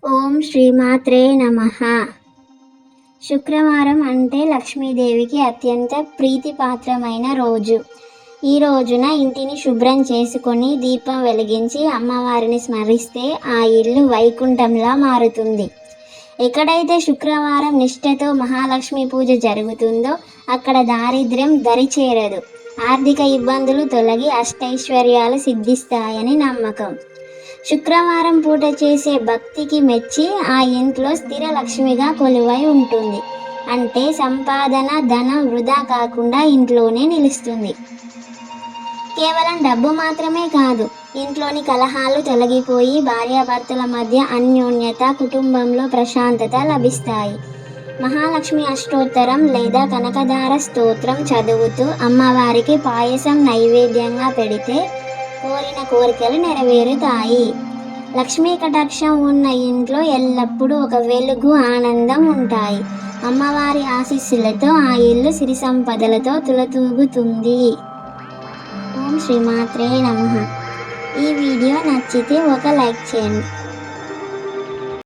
ఓం శ్రీమాత్రే నమః. శుక్రవారం అంటే లక్ష్మీదేవికి అత్యంత ప్రీతిపాత్రమైన రోజు. ఈ రోజున ఇంటిని శుభ్రం చేసుకొని దీపం వెలిగించి అమ్మవారిని స్మరిస్తే ఆ ఇల్లు వైకుంఠంలా మారుతుంది. ఎక్కడైతే శుక్రవారం నిష్ఠతో మహాలక్ష్మి పూజ జరుగుతుందో అక్కడ దారిద్ర్యం దరిచేరదు, ఆర్థిక ఇబ్బందులు తొలగి అష్టైశ్వర్యాలు సిద్ధిస్తాయని నమ్మకం. శుక్రవారం పూట చేసే భక్తికి మెచ్చి ఆ ఇంట్లో స్థిర లక్ష్మిగా కొలువై ఉంటుంది. అంటే సంపాదన ధనం వృధా కాకుండా ఇంట్లోనే నిలుస్తుంది. కేవలం డబ్బు మాత్రమే కాదు, ఇంట్లోని కలహాలు తొలగిపోయి భార్యాభర్తల మధ్య అన్యోన్యత, కుటుంబంలో ప్రశాంతత లభిస్తాయి. మహాలక్ష్మి అష్టోత్తరం లేదా కనకదార స్తోత్రం చదువుతూ అమ్మవారికి పాయసం నైవేద్యంగా పెడితే కోరిన కోరికలు నెరవేరుతాయి. లక్ష్మీ కటాక్షం ఉన్న ఇంట్లో ఎల్లప్పుడూ ఒక వెలుగు, ఆనందం ఉంటాయి. అమ్మవారి ఆశీస్సులతో ఆ ఇల్లు సిరి సంపదలతో తులతూగుతుంది. ఓం శ్రీమాత్రే నమః. ఈ వీడియో నచ్చితే ఒక లైక్ చేయండి.